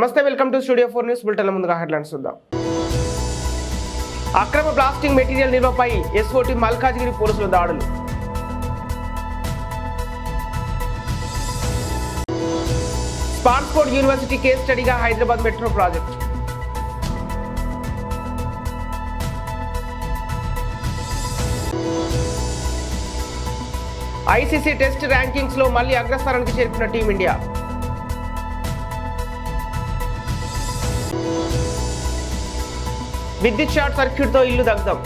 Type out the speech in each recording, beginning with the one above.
నమస్తే, welcome to studio 4 news bulletin. ముందుగా headlines చూద్దాం. అక్రమ ప్లాస్టిక్ మెటీరియల్ నిల్వపై ఎస్ఓటి మల్కాజ్గిరి పోలీసుల దాడులు. స్టాన్ఫోర్డ్ యూనివర్సిటీ కేస్ స్టడీగా Hyderabad metro project. ICC test rankings లో మళ్లీ అగ్రస్థానానికి చేరుకున్న టీమిండియా. విద్యుత్ షార్ట్ సర్క్యూట్ తో ఇల్లు దగ్ధం.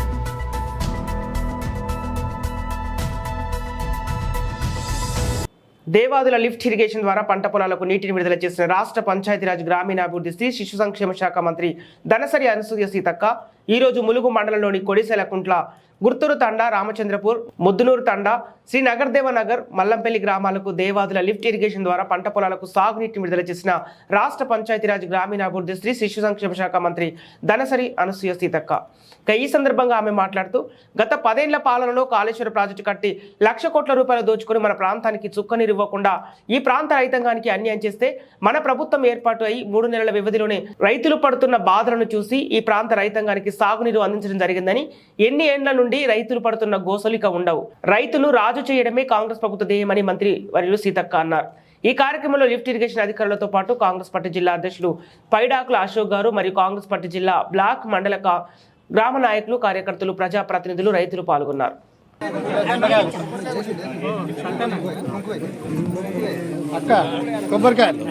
దేవాదుల లిఫ్ట్ ఇరిగేషన్ ద్వారా పంట పొలాలకు నీటిని విడుదల చేసిన రాష్ట్ర పంచాయతీరాజ్ గ్రామీణాభివృద్ధి స్త్రీ శిశు సంక్షేమ శాఖ మంత్రి దనసరి అనసూయ సీతక్క ఈరోజు ములుగు మండలంలోని కొడిసెలకుంట్ల, గుర్తూరు తండా, రామచంద్రపూర్, ముద్దునూరు తండా, శ్రీ నగర్, మల్లంపల్లి గ్రామాలకు దేవాదుల లిఫ్ట్ ఇరిగేషన్ ద్వారా పంట పొలాలకు సాగునీటిని విడుదల చేసిన రాష్ట్ర పంచాయతీరాజ్ గ్రామీణాభివృద్ధి స్త్రీ శిశు సంక్షేమ శాఖ మంత్రి దనసరి అనసూయ సీతక్క. ఈ సందర్భంగా ఆమె మాట్లాడుతూ, గత 10 ఏళ్ల పాలనలో కాళేశ్వర ప్రాజెక్టు కట్టి 1,00,000 కోట్ల రూపాయలు దోచుకుని మన ప్రాంతానికి చుక్కనీరు ఇవ్వకుండా ఈ ప్రాంత రైతాంగానికి అన్యాయం చేస్తే మన ప్రభుత్వం ఏర్పాటు అయి 3 నెలల వ్యవధిలోనే రైతులు పడుతున్న బాధలను చూసి ఈ ప్రాంత రైతాంగానికి సాగునీరు అందించడం జరిగిందని, ఎన్ని ఏండ్ల నుండి రైతులు పడుతున్న గోసలిక ఉండవు, రైతును రాజు చేయడమే కాంగ్రెస్ ప్రభుత్వ ధ్యేయమని మంత్రి వర్యులు సీతక్క అన్నారు. ఈ కార్యక్రమంలో లిఫ్ట్ ఇరిగేషన్ అధికారులతో పాటు కాంగ్రెస్ పార్టీ జిల్లా అధ్యక్షులు పైడాకుల అశోక్ గారు మరియు కాంగ్రెస్ పార్టీ జిల్లా బ్లాక్, మండల, గ్రామ నాయకులు, కార్యకర్తలు, ప్రజాప్రతినిధులు, రైతులు పాల్గొన్నారు. కొబ్బరికాయలు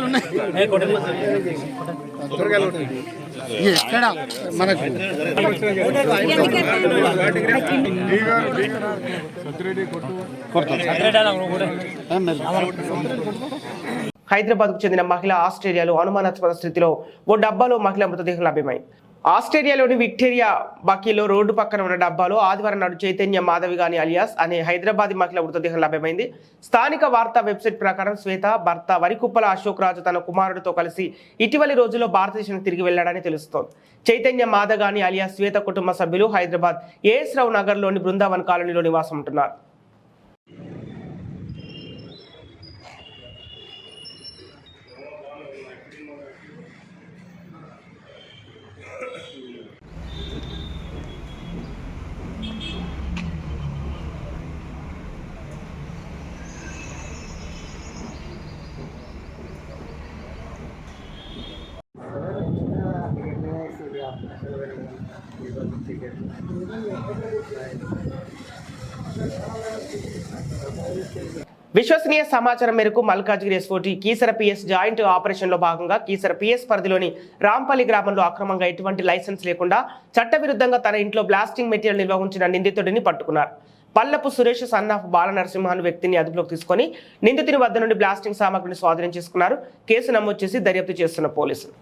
ఉన్నాయి ఎక్కడ మనకు హైదరాబాద్ కు చెందిన మహిళ ఆస్ట్రేలియాలో అనుమానాస్పద స్థితిలో ఓ డబ్బాలో మహిళ మృతదేహం లభ్యమైంది. ఆస్ట్రేలియాలోని విక్టోరియా బకీలో రోడ్డు పక్కన ఉన్న డబ్బాలో ఆదివారం నాడు చైతన్య మాధవిగాని అలియాస్ అనే హైదరాబాదీ మహిళ మృతదేహం లభ్యమైంది. స్థానిక వార్తా వెబ్సైట్ ప్రకారం శ్వేత భర్త వరికుప్పల అశోక్ రాజు తన కుమారుడితో కలిసి ఇటీవలి రోజుల్లో భారతదేశానికి తిరిగి వెళ్లాడని తెలుస్తోంది. చైతన్య మాధగాని అలియాస్ శ్వేత కుటుంబ సభ్యులు హైదరాబాద్ ఏఎస్ రావు నగర్లోని బృందావన్ కాలనీలో నివాసం ఉంటున్నారు. విశ్వసనీయ సమాచారం మేరకు Malkajgiri SOT Keesara PS joint operation లో భాగంగా కీసర పిఎస్ పరిధిలోని రాంపల్లి గ్రామంలో అక్రమంగా ఎటువంటి లైసెన్స్ లేకుండా చట్టవిరుద్ధంగా తన ఇంట్లో బ్లాస్టింగ్ మెటీరియల్ నిల్వ ఉంచిన నిందితుడిని పట్టుకున్నారు. పల్లపు సురేష్ సన్నాఫ్ బాల నరసింహన్ వ్యక్తిని అదుపులోకి తీసుకుని నిందితుని వద్ద నుండి బ్లాస్టింగ్ సామగ్రిని స్వాధీనం చేసుకున్నారు. కేసు నమోదు చేసి దర్యాప్తు చేస్తున్న పోలీసులు.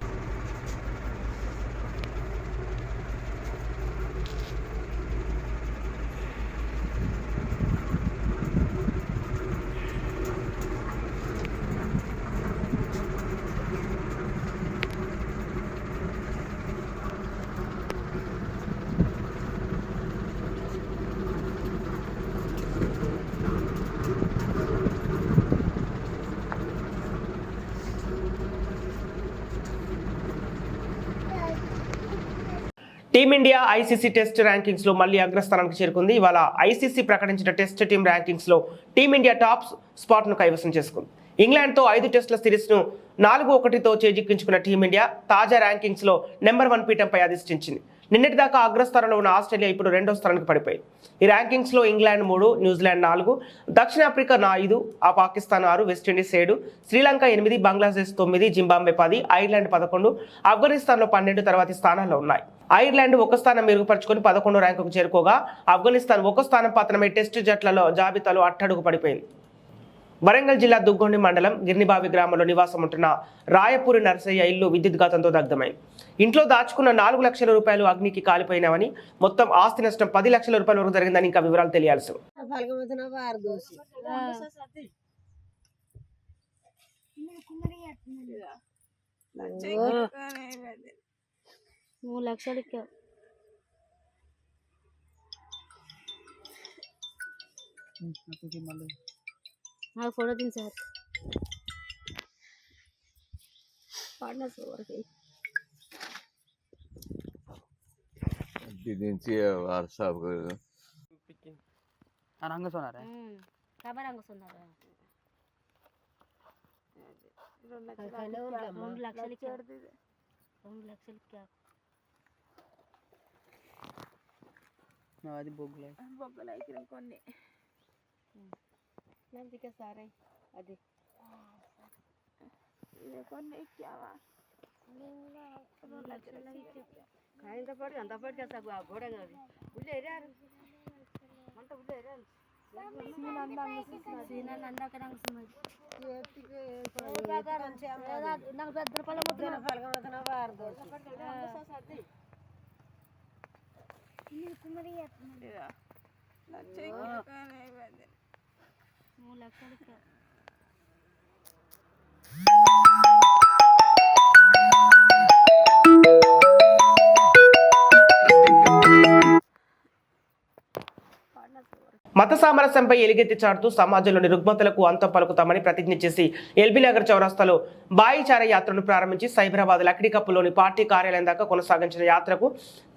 టీమిండియా ఐసీసీ టెస్ట్ ర్యాంకింగ్స్ లో మళ్లీ అగ్రస్థానానికి చేరుకుంది. ఇవాళ ఐసీసీ ప్రకటించిన టెస్ట్ టీం ర్యాంకింగ్స్ లో టీమిండియా టాప్ స్పాట్ ను కైవసం చేసుకుంది. ఇంగ్లాండ్ తో 5 టెస్టుల సిరీస్ ను 4-1తో చేజిక్కించుకున్న టీమిండియా తాజా ర్యాంకింగ్స్ లో నెంబర్ 1 పీఠంపై అధిష్ఠించింది. నిన్నటిదాకా అగ్రస్థానంలో ఉన్న ఆస్ట్రేలియా ఇప్పుడు 2వ స్థానానికి పడిపోయింది. ఈ ర్యాంకింగ్స్ లో ఇంగ్లాండ్ 3, న్యూజిలాండ్ 4, దక్షిణాఫ్రికా 5, Pakistan 6, West Indies 7, Sri Lanka 8, Bangladesh 9, Zimbabwe 10, Ireland 11, Afghanistan లో 12 తర్వాతి స్థానాల్లో ఉన్నాయి. ఐర్లాండ్ 1 స్థానం మెరుగుపరుచుకొని 11వ ర్యాంకుకు చేరుకోగా ఆఫ్ఘనిస్తాన్ 1 స్థానం పతనమై టెస్టు జట్లలో జాబితాలో అట్టడుగు పడిపోయింది. వరంగల్ జిల్లా దుగ్గొండి మండలం గిర్నిబావి గ్రామంలో నివాసం ఉంటున్న రాయపూరి నర్సయ్య ఇల్లు విద్యుద్ఘాతంతో దగ్ధమైంది. ఇంట్లో దాచుకున్న 4 లక్షల రూపాయలు అగ్నికి కాలిపోయినావని, మొత్తం ఆస్తి నష్టం 10 లక్షల రూపాయల వరకు జరిగిందని ఇంకా వివరాలు తెలియాల్సి 3 లక్షలకి నాకు ఫోటో తీసి సార్ పాడినా సార్ వరకు WhatsApp रंग सोना रहा है కెమెరా వస్తున్నారు 2 లక్షలకి 2 లక్షలకి అది బొగ్గులే కొన్ని నందికే సారే అది ये कौन नहीं क्या हुआ खाइंदा पड़ क्या सब घोड़ा गई उले रे मंट उले रे सीना नंदा का रंग समझ ये तिके क्या कारण से नंग बेदर पले मत ना फलगा बार दो ये तुम्हारी है लच्छे का नहीं बेदर 3 లక్షలకి మత సామరస్యంపై ఎలుగెత్తి చాటుతూ సమాజంలోని రుగ్మతలకు అంతం పలుకుతామని ప్రతిజ్ఞ చేసి ఎల్బీ నగర్ చౌరస్తాలో భాయిచార యాత్రను ప్రారంభించి సైబరాబాద్ లక్డీకప్పులోని పార్టీ కార్యాలయం దాకా కొనసాగించిన యాత్రకు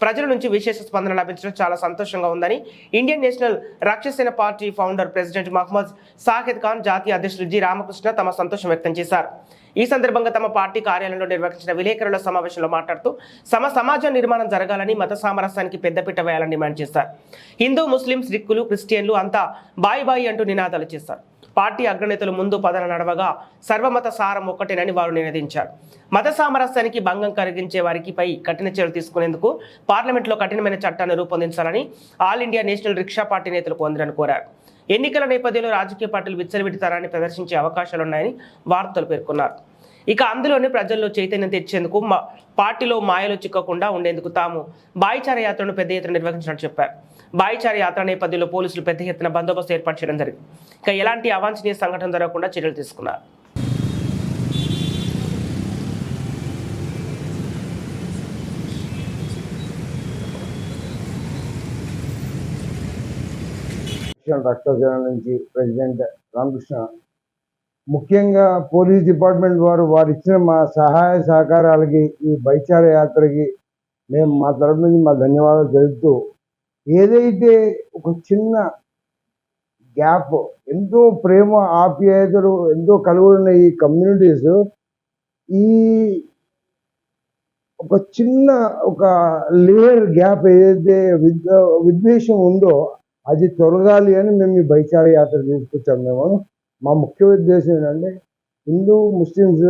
ప్రజల నుంచి విశేష స్పందన లభించడం చాలా సంతోషంగా ఉందని Indian national Rakshasena party founder president Mohammed Sahid Khan, జాతీయ అధ్యక్షులు జి రామకృష్ణ తమ సంతోషం వ్యక్తం చేశారు. ఈ సందర్భంగా తమ పార్టీ కార్యాలయంలో నిర్వహించిన విలేకరుల సమావేశంలో మాట్లాడుతూ సమాజ నిర్మాణం జరగాలని, మత సామరస్యానికి పెద్దపీట వేయాలని డిమాండ్ చేశారు. హిందూ, ముస్లిం, సిక్కులు, క్రిస్టియన్లు అంతా బాయి బాయి అంటూ నినాదాలు చేశారు. పార్టీ అగ్రనేతలు ముందు పదన నడవగా సర్వమత సారం ఒక్కటేనని వారు నినదించారు. మత సామరస్యానికి భంగం కలిగించే వారికి పై కఠిన చర్యలు తీసుకునేందుకు పార్లమెంట్లో కఠినమైన చట్టాన్ని రూపొందించాలని all India national rickshaw party నేతలకు అందరని కోరారు. ఎన్నికల నేపథ్యంలో రాజకీయ పార్టీలు విచ్చలవిడితనాన్ని ప్రదర్శించే అవకాశాలున్నాయని వార్తలు పేర్కొన్నారు. ఇక అందులోనే ప్రజల్లో చైతన్యం తెచ్చేందుకు పార్టీలో మాయలు చిక్కకుండా ఉండేందుకు తాము భాయిచార యాత్రను పెద్ద ఎత్తున నిర్వహించినట్టు చెప్పారు. భాయిచార యాత్ర నేపథ్యంలో పోలీసులు పెద్ద ఎత్తున బందోబస్తు ఏర్పాటు చేయడం జరిగింది. ఇక ఎలాంటి అవాంఛనీయ సంఘటన జరగకుండా చర్యలు తీసుకున్నారు. రక్తసేన నుంచి ప్రెసిడెంట్ రామకృష్ణ, ముఖ్యంగా పోలీస్ డిపార్ట్మెంట్ వారు ఇచ్చిన మా సహాయ సహకారాలకి, ఈ భాయిచార యాత్రకి మేము మా తరఫు నుంచి మా ధన్యవాదాలు తెలుపుతూ, ఏదైతే ఒక చిన్న గ్యాప్, ఎంతో ప్రేమ ఆప్యాయతలు ఎంతో కలుగున్న ఈ కమ్యూనిటీస్, ఈ ఒక చిన్న ఒక లేయర్ గ్యాప్ ఏదైతే విద్వేషం ఉందో అది తొలగాలి అని మేము ఈ భాయిచార యాత్ర తీసుకొచ్చాము. మేము మా ముఖ్య ఉద్దేశం ఏంటంటే హిందూ ముస్లిమ్స్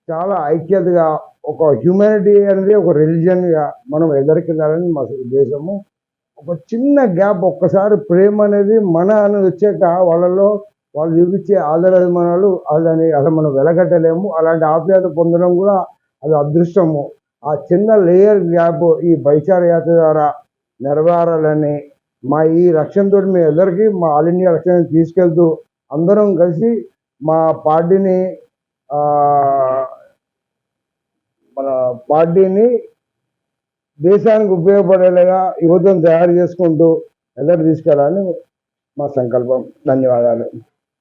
చాలా ఐక్యతగా ఒక హ్యూమానిటీ అనేది ఒక రిలీజియన్గా మనం ఎదరికెళ్ళాలని మా ఉద్దేశము. ఒక చిన్న గ్యాప్, ఒక్కసారి ప్రేమ అనేది మన అని వచ్చాక వాళ్ళలో వాళ్ళు చూపించే ఆదరాభిమానాలు అలా మనం వెలగట్టలేము. అలాంటి ఆప్యాయత పొందడం కూడా అది అదృష్టము. ఆ చిన్న లేయర్ గ్యాప్ ఈ భాయిచార యాత్ర ద్వారా నెరవేరాలని మా ఈ రక్షణతో మీ అందరికీ మా ఆల్ ఇండియా రక్షణ తీసుకెళ్తూ అందరం కలిసి మా పార్టీని దేశానికి ఉపయోగపడేలాగా యువతను తయారు చేసుకుంటూ ఎదురు తీసుకెళ్ళాలని మా సంకల్పం. ధన్యవాదాలు.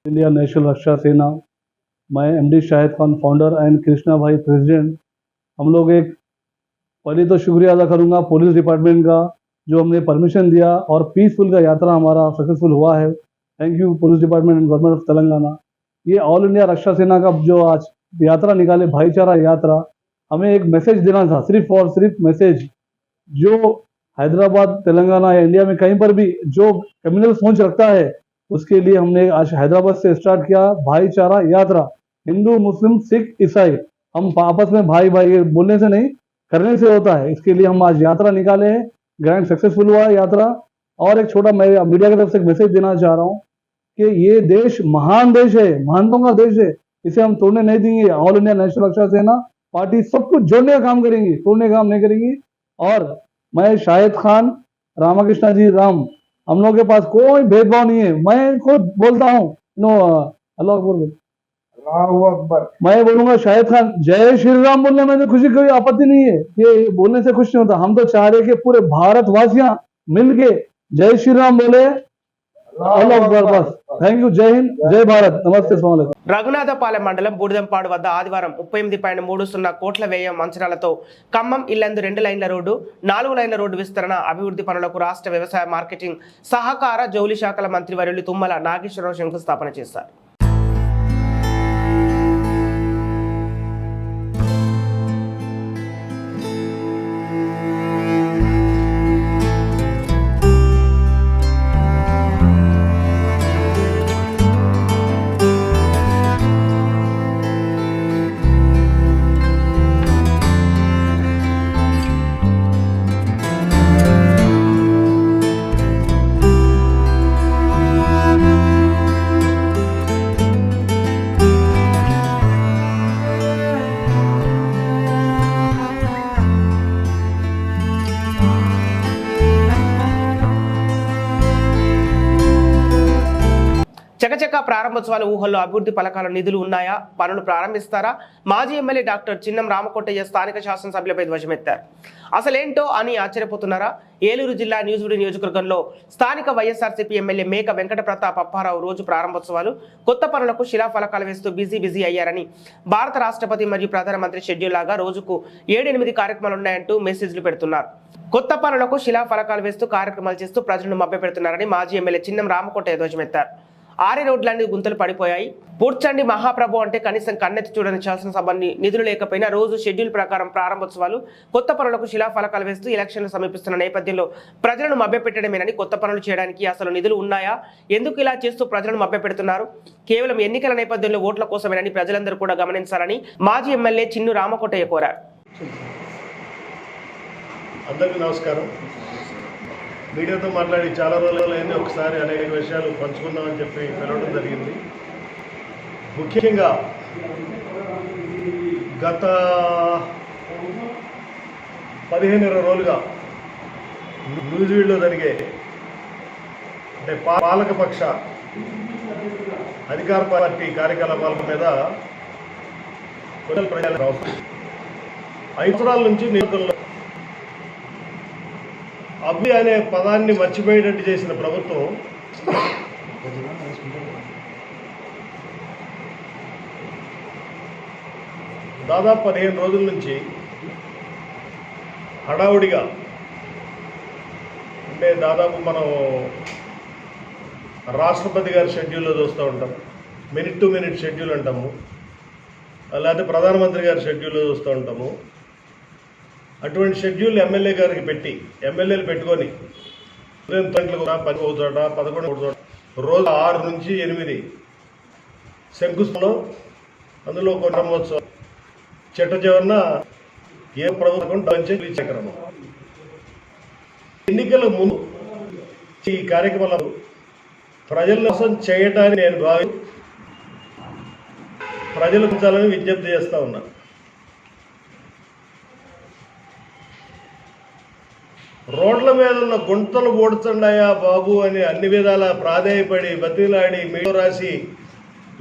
इंडिया नेशनल रक्षा सेना, मैं MD Shahid Khan founder and Krishna भाई प्रेसिडेंट, हम लोग एक पहले तो शुक्रिया अदा करूंगा पुलिस डिपार्टमेंट का जो हमने परमिशन दिया और पीसफुल का यात्रा हमारा सक्सेसफुल हुआ है. Thank you police department and government of Telangana. ये ऑल इंडिया रक्षा सेना का जो आज यात्रा निकाले भाईचारा यात्रा, हमें एक मैसेज देना था, सिर्फ और सिर्फ मैसेज. जो हैदराबाद, तेलंगाना या इंडिया में कहीं पर भी जो कम्युनल सोच रखता है उसके लिए हमने आज हैदराबाद से स्टार्ट किया भाईचारा यात्रा. हिंदू, मुस्लिम, सिख, ईसाई हम आपस में भाई भाई बोलने से नहीं, करने से होता है. इसके लिए हम आज यात्रा निकाले हैं. ग्रैंड सक्सेसफुल हुआ यात्रा. और एक छोटा मैं मीडिया की तरफ से एक मैसेज देना चाह रहा हूँ कि ये देश महान देश है, महानतों का देश है, इसे हम तोड़ने नहीं देंगे. ऑल इंडिया नेशनल रक्षा सेना पार्टी सब कुछ जोड़ने का काम करेंगी, तोड़ने का काम नहीं करेंगी. और मैं शाहिद खान, रामकृष्ण जी, राम, हम लोग के पास कोई भेदभाव नहीं है. मैं खुद बोलता हूँ नो अल्लाह अकबर. अल्लाहू अकबर। मैं बोलूंगा शाहिद खान जय श्री राम बोलने में तो खुशी कोई आपत्ति नहीं है, ये बोलने से खुश नहीं होता। हम तो चाह रहे कि पूरे भारतवासियां मिलके जय श्री राम बोले, अल्लाह अकबर। बस థ్యాంక్ యూ, జై హింద్, జై భారత్, నమస్తే, స్వామి. రఘునాథపాలెం మండలం బూడిదంపాడు వద్ద ఆదివారం 38.30 కోట్ల వ్యయం అంచనాలతో ఖమ్మం ఇల్లందు 2 లైన్ల రోడ్డు, 4 లైన్ల రోడ్డు విస్తరణ అభివృద్ధి పనులకు రాష్ట్ర వ్యవసాయ మార్కెటింగ్ సహకార జౌలి శాఖల మంత్రి వర్యులు తుమ్మల నాగేశ్వరరావు శంకుస్థాపన చేశారు. చకచక ప్రారంభోత్సవాల ఊహల్లో అభివృద్ధి పథకాల నిధులు ఉన్నాయా, పనులు ప్రారంభిస్తారా? మాజీ ఎమ్మెల్యే డాక్టర్ చిన్నం రామకోటయ్య స్థానిక శాసనసభ్యులపై ధ్వజమెత్తారు. అసలేంటో అని ఆశ్చర్యపోతున్నారా? ఏలూరు జిల్లా న్యూజివీడు నియోజకవర్గంలో స్థానిక వైఎస్ఆర్సీపీ ఎమ్మెల్యే మేక వెంకట ప్రతాప్ అప్పారావు రోజు ప్రారంభోత్సవాలు, కొత్త పనులకు శిలాఫలకాలు వేస్తూ బిజీ అయ్యారని, భారత రాష్ట్రపతి మరియు ప్రధానమంత్రి షెడ్యూల్ లాగా రోజుకు 7-8 కార్యక్రమాలు ఉన్నాయంటూ మెసేజ్లు పెడుతున్నారు. కొత్త పనులకు శిలాఫలకాలు వేస్తూ కార్యక్రమాలు చేస్తూ ప్రజలను మభ్యపెడుతున్నారని మాజీ ఎమ్మెల్యే చిన్నం రామకోటయ్య ధ్వజమెత్తారు. 6 రోడ్లన్నీ గుంతలు పడిపోయాయి. పూడ్చండి మహాప్రభు అంటే కనీసం కన్నెత్తి చూడని శాసనసభని నిధులు లేకపోయినా రోజు షెడ్యూల్ ప్రకారం ప్రారంభోత్సవాలు, కొత్త పనులకు శిలాఫలకాలు వేస్తూ ఎలక్షన్లు సమీపిస్తున్న నేపథ్యంలో ప్రజలను మభ్యపెట్టడమేనని, కొత్త పనులు చేయడానికి అసలు నిధులు ఉన్నాయా, ఎందుకు ఇలా చేస్తూ ప్రజలను మభ్యపెడుతున్నారు, కేవలం ఎన్నికల నేపథ్యంలో ఓట్ల కోసమేనని ప్రజలందరూ కూడా గమనించాలని మాజీ ఎమ్మెల్యే చిన్ను రామకోటయ్య కోరారు. అందరికీ నమస్కారం. మీడియాతో మాట్లాడి చాలా రోజులైంది, ఒకసారి అనేక విషయాలు పంచుకుందామని చెప్పి పిలవడం జరిగింది. ముఖ్యంగా గత 15-20 రోజులుగా న్యూజివీడ్లో జరిగే అంటే పాలకపక్ష అధికార పార్టీ కార్యకలాపాల మీద ప్రజలు అవసరం. 5 సంవత్సరాల నుంచి నియోజకవర్గంలో అభి అనే పదాన్ని మర్చిపోయేటట్టు చేసిన ప్రభుత్వం దాదాపు 15 రోజుల నుంచి హడావుడిగా, అంటే దాదాపు మనం రాష్ట్రపతి గారి షెడ్యూల్లో చూస్తూ ఉంటాం, మినిట్ టు మినిట్ షెడ్యూల్ అంటాము, లేకపోతే ప్రధానమంత్రి గారి షెడ్యూల్లో చూస్తూ ఉంటాము. అటువంటి షెడ్యూల్ ఎమ్మెల్యే గారికి పెట్టి, ఎమ్మెల్యేలు పెట్టుకొని 10 గంటలకు 10 చోట 11 చోట రోజు 6 నుంచి 8 శంకుస్థాపనలో, అందులో ఒక బ్రహ్మోత్సవం, చెట్ట చివరన ఏ ప్రభుత్వం చక్రమం. ఎన్నికల ముందు ఈ కార్యక్రమాలు ప్రజల కోసం చేయటాన్ని నేను ప్రజలకు ఉంచాలని విజ్ఞప్తి చేస్తూ ఉన్నాను. రోడ్ల మీద ఉన్న గుంతలు ఓడుతుండాయా బాబు అని అన్ని విధాల ప్రాధేయపడి బతిలాడి మీడియా రాసి,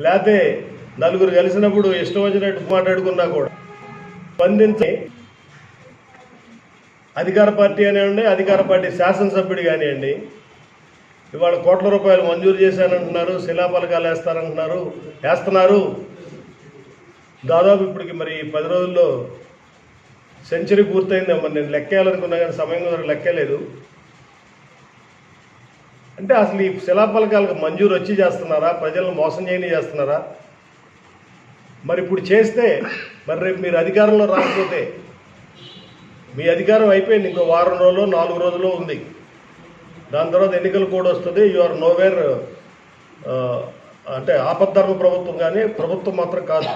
లేకపోతే నలుగురు కలిసినప్పుడు ఇష్టం వచ్చినట్టు మాట్లాడుకున్నా కూడా స్పందించి అధికార పార్టీ అనివ్వండి, అధికార పార్టీ శాసనసభ్యుడు కానివ్వండి, ఇవాళ కోట్ల రూపాయలు మంజూరు చేశానంటున్నారు, శిలాఫలకాలు వేస్తున్నారు. దాదాపు ఇప్పటికి మరి 10 రోజుల్లో సెంచరీ పూర్తయిందేమో. నేను లెక్కేయాలనుకున్నా కానీ సమయం కూడా లెక్కలేదు. అంటే అసలు ఈ శిలాఫలకాలకు మంజూరు వచ్చి చేస్తున్నారా, ప్రజలను మోసం చేయని చేస్తున్నారా? మరి ఇప్పుడు చేస్తే మరి రేపు మీరు అధికారంలో రాకపోతే, మీ అధికారం అయిపోయింది, ఇంకో 1 వారం రోజులు 4 రోజుల్లో ఉంది. దాని తర్వాత ఎన్నికలు కూడా వస్తుంది. యు ఆర్ నోవేర్, అంటే ఆపద్ధర్మ ప్రభుత్వం, కానీ ప్రభుత్వం మాత్రం కాదు.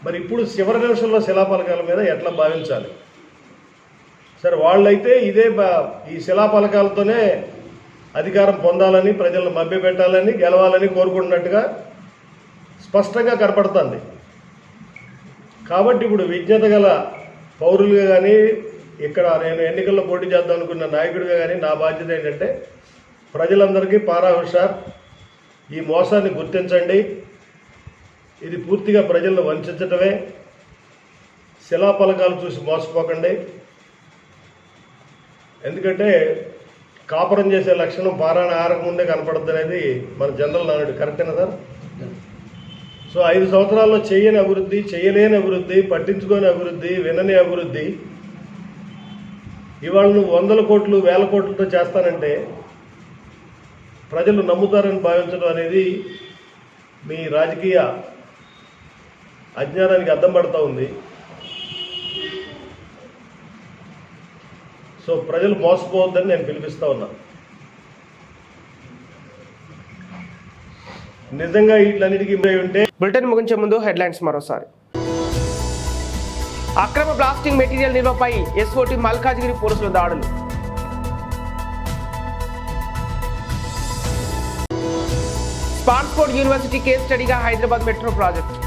మరి ఇప్పుడు చివరి నిమిషంలో శిలాఫలకాల మీద ఎట్లా భావించాలి? సరే, వాళ్ళైతే ఈ శిలాఫలకాలతోనే అధికారం పొందాలని, ప్రజలను మభ్యపెట్టాలని, గెలవాలని కోరుకుంటున్నట్టుగా స్పష్టంగా కనపడుతుంది. కాబట్టి ఇప్పుడు విజ్ఞత గల పౌరులుగా కానీ, ఇక్కడ నేను ఎన్నికల్లో పోటీ చేద్దాం అనుకున్న నాయకుడిగా కానీ నా బాధ్యత ఏంటంటే ప్రజలందరికీ పారా హుషార్, ఈ మోసాన్ని గుర్తించండి. ఇది పూర్తిగా ప్రజలను వంచడమే. శిలాఫలకాలు చూసి మోసపోకండి. ఎందుకంటే కాపురం చేసే లక్షణం పారాయణ ఆరకముందే కనపడద్దు అనేది మన జనరల్ నానుడు. కరెక్టేనా సార్? సో 5 సంవత్సరాల్లో చేయని అభివృద్ధి, చేయలేని అభివృద్ధి, పట్టించుకోని అభివృద్ధి, వినని అభివృద్ధి ఇవాళ నువ్వు 100 కోట్లు 1000 కోట్లతో చేస్తానంటే ప్రజలు నమ్ముతారని భావించడం అనేది మీ రాజకీయ అజ్ఞానానికి అద్దం పడుతూ ఉంది. సో ప్రజలు మోసపోవద్దని నేను పిలిపిస్తా ఉన్నా. నిజంగా వీటిలన్నిటికీ ఉంటే బులెటిన్ ముగించే ముందు హెడ్లైన్స్ మరోసారి. అక్రమ ప్లాస్టిక్ మెటీరియల్ నిల్వపై ఎస్ఓటి మల్కాజ్గిరి పోలీసుల దాడులు. స్టాన్ఫోర్డ్ యూనివర్సిటీ కేస్ స్టడీగా Hyderabad metro project.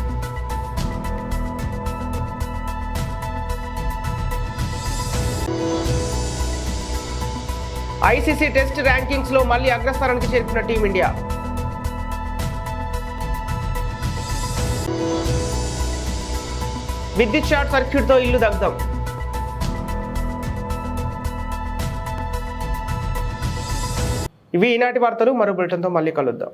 ICC test rankings లో మళ్లీ అగ్రస్థానానికి చేరుకున్న టీమిండియా. విద్యుత్ షార్ట్ సర్క్యూట్ తో ఇల్లు దగ్ధం. ఇవి ఈనాటి వార్తలు. మరో బులెటిన్తో మళ్ళీ కలుద్దాం.